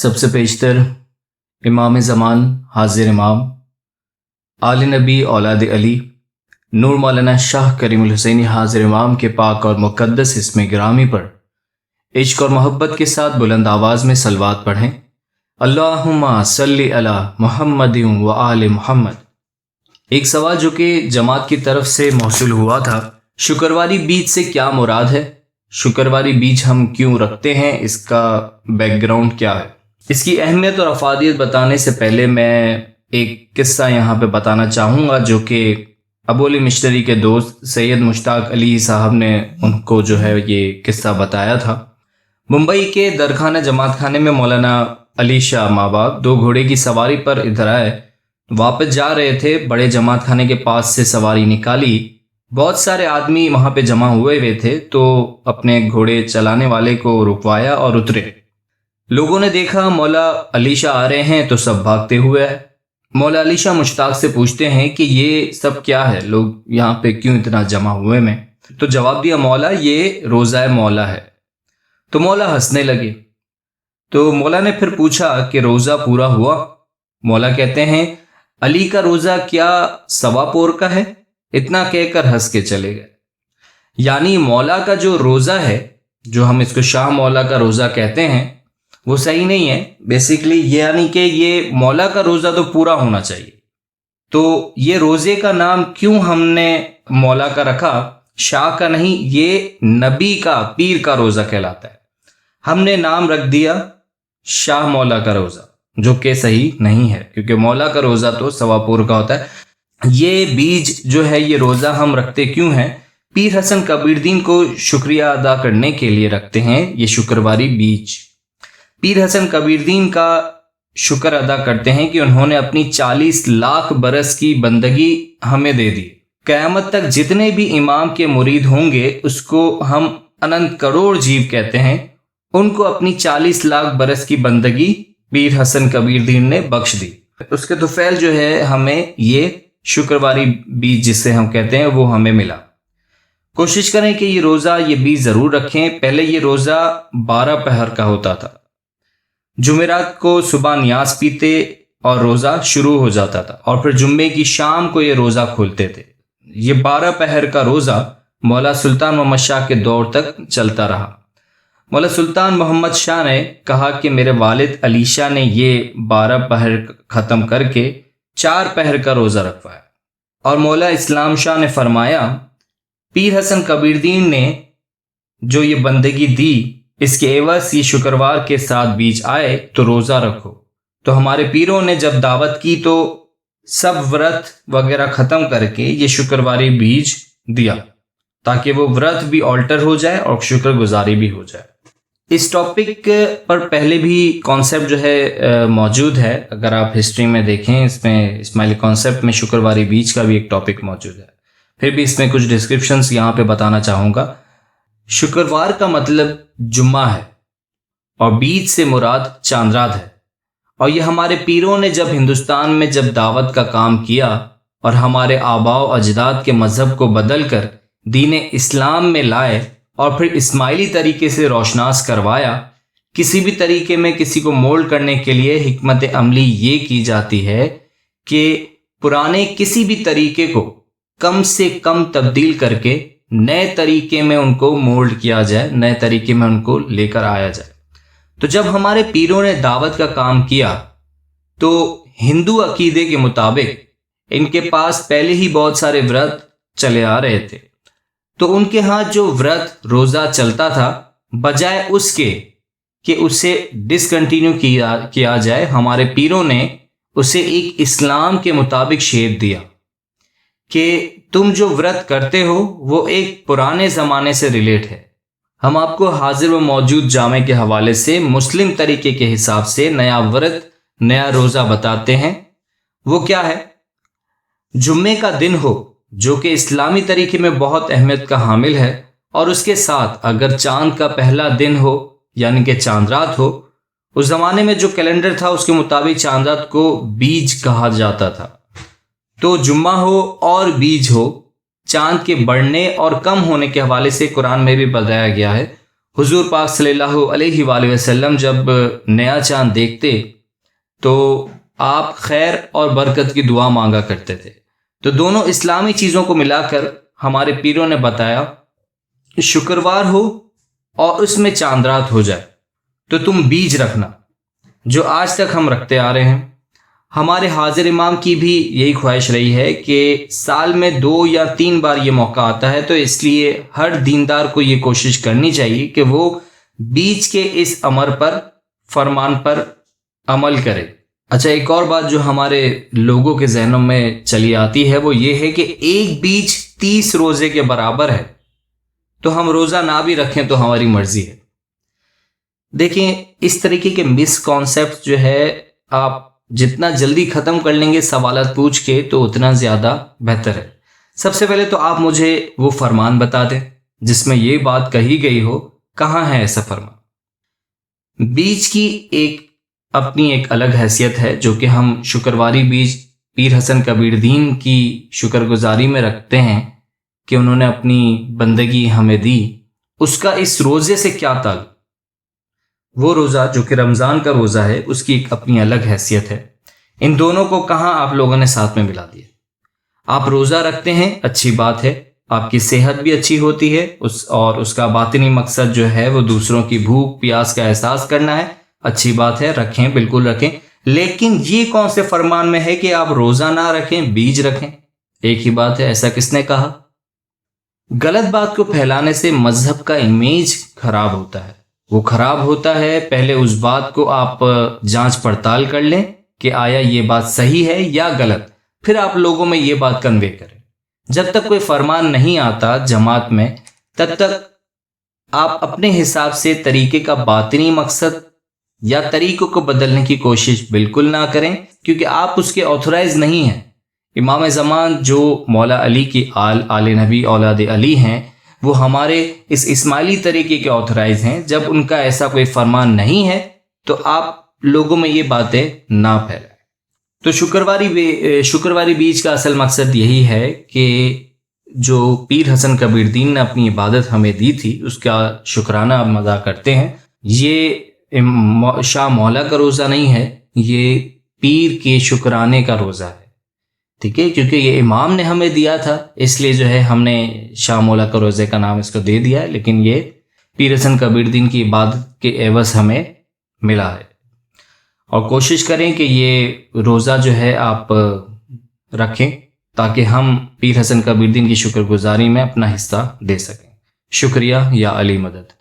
سب سے پیشتر امام زمان حاضر امام آل نبی اولاد علی نور مولانا شاہ کریم الحسینی حاضر امام کے پاک اور مقدس اسم گرامی پر عشق اور محبت کے ساتھ بلند آواز میں صلوات پڑھیں۔ اللہم صلی علی محمد و آل محمد۔ ایک سوال جو کہ جماعت کی طرف سے موصول ہوا تھا، شکرواری بیج سے کیا مراد ہے؟ شکرواری بیج ہم کیوں رکھتے ہیں؟ اس کا بیک گراؤنڈ کیا ہے؟ اس کی اہمیت اور افادیت بتانے سے پہلے میں ایک قصہ یہاں پہ بتانا چاہوں گا جو کہ ابو علی مشتری کے دوست سید مشتاق علی صاحب نے ان کو جو ہے یہ قصہ بتایا تھا۔ ممبئی کے درخانہ جماعت خانے میں مولانا علی شاہ ماں باپ 2 گھوڑے کی سواری پر ادھر آئے، واپس جا رہے تھے۔ بڑے جماعت خانے کے پاس سے سواری نکالی، بہت سارے آدمی وہاں پہ جمع ہوئے تھے، تو اپنے گھوڑے چلانے والے کو رکوایا اور اترے۔ لوگوں نے دیکھا مولا علی شاہ آ رہے ہیں تو سب بھاگتے ہوئے آئے۔ مولا علی شاہ مشتاق سے پوچھتے ہیں کہ یہ سب کیا ہے، لوگ یہاں پہ کیوں اتنا جمع ہوئے میں؟ تو جواب دیا، مولا یہ روزہ مولا ہے۔ تو مولا ہنسنے لگے۔ تو مولا نے پھر پوچھا کہ روزہ پورا ہوا؟ مولا کہتے ہیں علی کا روزہ کیا سوا پور کا ہے؟ اتنا کہہ کر ہنس کے چلے گئے۔ یعنی مولا کا جو روزہ ہے، جو ہم اس کو شاہ مولا کا روزہ کہتے ہیں، وہ صحیح نہیں ہے بیسیکلی، یعنی کہ یہ مولا کا روزہ تو پورا ہونا چاہیے۔ تو یہ روزے کا نام کیوں ہم نے مولا کا رکھا، شاہ کا نہیں؟ یہ نبی کا، پیر کا روزہ کہلاتا ہے۔ ہم نے نام رکھ دیا شاہ مولا کا روزہ، جو کہ صحیح نہیں ہے، کیونکہ مولا کا روزہ تو سوا پور کا ہوتا ہے۔ یہ بیج جو ہے، یہ روزہ ہم رکھتے کیوں ہیں؟ پیر حسن کبیر دین کو شکریہ ادا کرنے کے لیے رکھتے ہیں یہ شکرواری بیج۔ پیر حسن کبیر دین کا شکر ادا کرتے ہیں کہ انہوں نے اپنی 40 لاکھ برس کی بندگی ہمیں دے دی۔ قیامت تک جتنے بھی امام کے مرید ہوں گے، اس کو ہم اننت کروڑ جیو کہتے ہیں، ان کو اپنی 40 لاکھ برس کی بندگی پیر حسن کبیر دین نے بخش دی۔ اس کے طفیل جو ہے ہمیں یہ شکرواری بیج جسے ہم کہتے ہیں وہ ہمیں ملا۔ کوشش کریں کہ یہ روزہ، یہ بیج ضرور رکھیں۔ پہلے یہ روزہ 12 پہر کا ہوتا تھا۔ جمعرات کو صبح نیاز پیتے اور روزہ شروع ہو جاتا تھا، اور پھر جمعے کی شام کو یہ روزہ کھولتے تھے۔ یہ 12 پہر کا روزہ مولا سلطان محمد شاہ کے دور تک چلتا رہا۔ مولا سلطان محمد شاہ نے کہا کہ میرے والد علی شاہ نے یہ 12 پہر ختم کر کے 4 پہر کا روزہ رکھوایا، اور مولا اسلام شاہ نے فرمایا پیر حسن کبیر دین نے جو یہ بندگی دی، اس کے عوض یہ شکروار کے ساتھ بیج آئے تو روزہ رکھو۔ تو ہمارے پیروں نے جب دعوت کی تو سب ورت وغیرہ ختم کر کے یہ شکرواری بیج دیا، تاکہ وہ ورت بھی آلٹر ہو جائے اور شکر گزاری بھی ہو جائے۔ اس ٹاپک پر پہلے بھی کانسیپٹ جو ہے موجود ہے، اگر آپ ہسٹری میں دیکھیں، اس میں اسماعیلی کانسیپٹ میں شکرواری بیج کا بھی ایک ٹاپک موجود ہے۔ پھر بھی اس میں کچھ ڈسکرپشنز یہاں پہ بتانا چاہوں گا۔ شکروار کا مطلب جمعہ ہے، اور بیج سے مراد چاند رات ہے، اور یہ ہمارے پیروں نے جب ہندوستان میں جب دعوت کا کام کیا اور ہمارے آباء و اجداد کے مذہب کو بدل کر دین اسلام میں لائے اور پھر اسماعیلی طریقے سے روشناس کروایا۔ کسی بھی طریقے میں کسی کو مولڈ کرنے کے لیے حکمت عملی یہ کی جاتی ہے کہ پرانے کسی بھی طریقے کو کم سے کم تبدیل کر کے نئے طریقے میں ان کو مولڈ کیا جائے، نئے طریقے میں ان کو لے کر آیا جائے۔ تو جب ہمارے پیروں نے دعوت کا کام کیا تو ہندو عقیدے کے مطابق ان کے پاس پہلے ہی بہت سارے ورت چلے آ رہے تھے، تو ان کے ہاں جو ورت روزہ چلتا تھا، بجائے اس کے کہ اسے ڈسکنٹینیو کیا جائے، ہمارے پیروں نے اسے ایک اسلام کے مطابق شیپ دیا کہ تم جو ورت کرتے ہو وہ ایک پرانے زمانے سے ریلیٹ ہے۔ ہم آپ کو حاضر و موجود جامع کے حوالے سے مسلم طریقے کے حساب سے نیا ورت، نیا روزہ بتاتے ہیں۔ وہ کیا ہے؟ جمعے کا دن ہو، جو کہ اسلامی طریقے میں بہت اہمیت کا حامل ہے، اور اس کے ساتھ اگر چاند کا پہلا دن ہو، یعنی کہ چاند رات ہو۔ اس زمانے میں جو کیلنڈر تھا اس کے مطابق چاند رات کو بیج کہا جاتا تھا۔ تو جمعہ ہو اور بیج ہو، چاند کے بڑھنے اور کم ہونے کے حوالے سے قرآن میں بھی بتایا گیا ہے، حضور پاک صلی اللہ علیہ وآلہ وسلم جب نیا چاند دیکھتے تو آپ خیر اور برکت کی دعا مانگا کرتے تھے۔ تو دونوں اسلامی چیزوں کو ملا کر ہمارے پیروں نے بتایا شکروار ہو اور اس میں چاند رات ہو جائے تو تم بیج رکھنا، جو آج تک ہم رکھتے آ رہے ہیں۔ ہمارے حاضر امام کی بھی یہی خواہش رہی ہے کہ سال میں 2 یا 3 بار یہ موقع آتا ہے، تو اس لیے ہر دیندار کو یہ کوشش کرنی چاہیے کہ وہ بیج کے اس امر پر، فرمان پر عمل کرے۔ اچھا، ایک اور بات جو ہمارے لوگوں کے ذہنوں میں چلی آتی ہے وہ یہ ہے کہ ایک بیج 30 روزے کے برابر ہے، تو ہم روزہ نہ بھی رکھیں تو ہماری مرضی ہے۔ دیکھیں، اس طریقے کے مس کانسیپٹ جو ہے آپ جتنا جلدی ختم کر لیں گے سوالات پوچھ کے تو اتنا زیادہ بہتر ہے۔ سب سے پہلے تو آپ مجھے وہ فرمان بتا دیں جس میں یہ بات کہی گئی ہو، کہاں ہے ایسا فرمان؟ بیج کی اپنی ایک الگ حیثیت ہے جو کہ ہم شکرواری بیج پیر حسن کبیر دین کی شکر گزاری میں رکھتے ہیں کہ انہوں نے اپنی بندگی ہمیں دی۔ اس کا اس روزے سے کیا تعلق؟ وہ روزہ جو کہ رمضان کا روزہ ہے اس کی ایک اپنی الگ حیثیت ہے۔ ان دونوں کو کہاں آپ لوگوں نے ساتھ میں ملا دیا؟ آپ روزہ رکھتے ہیں، اچھی بات ہے، آپ کی صحت بھی اچھی ہوتی ہے، اور اس کا باطنی مقصد جو ہے وہ دوسروں کی بھوک پیاس کا احساس کرنا ہے، اچھی بات ہے، رکھیں، بالکل رکھیں۔ لیکن یہ کون سے فرمان میں ہے کہ آپ روزہ نہ رکھیں، بیج رکھیں؟ ایک ہی بات ہے، ایسا کس نے کہا؟ غلط بات کو پھیلانے سے مذہب کا امیج خراب ہوتا ہے۔ وہ خراب ہوتا ہے، پہلے اس بات کو آپ جانچ پڑتال کر لیں کہ آیا یہ بات صحیح ہے یا غلط، پھر آپ لوگوں میں یہ بات کنوے کریں۔ جب تک کوئی فرمان نہیں آتا جماعت میں، تب تک آپ اپنے حساب سے طریقے کا باطنی مقصد یا طریقوں کو بدلنے کی کوشش بالکل نہ کریں، کیونکہ آپ اس کے آتھورائز نہیں ہیں۔ امام زمان جو مولا علی کی آل نبی اولاد علی ہیں، وہ ہمارے اس اسماعیلی طریقے کے آتھورائز ہیں۔ جب ان کا ایسا کوئی فرمان نہیں ہے تو آپ لوگوں میں یہ باتیں نہ پھیلائیں۔ تو شکرواری بیج کا اصل مقصد یہی ہے کہ جو پیر حسن کبیر دین نے اپنی عبادت ہمیں دی تھی اس کا شکرانہ ہم ادا کرتے ہیں۔ یہ شاہ مولا کا روزہ نہیں ہے، یہ پیر کے شکرانے کا روزہ ہے، ٹھیک ہے؟ کیونکہ یہ امام نے ہمیں دیا تھا، اس لیے جو ہے ہم نے شاہ مولا کا روزے کا نام اس کو دے دیا ہے، لیکن یہ پیر حسن کبیر دین کی عبادت کے عوض ہمیں ملا ہے۔ اور کوشش کریں کہ یہ روزہ جو ہے آپ رکھیں تاکہ ہم پیر حسن کبیر دین کی شکر گزاری میں اپنا حصہ دے سکیں۔ شکریہ، یا علی مدد۔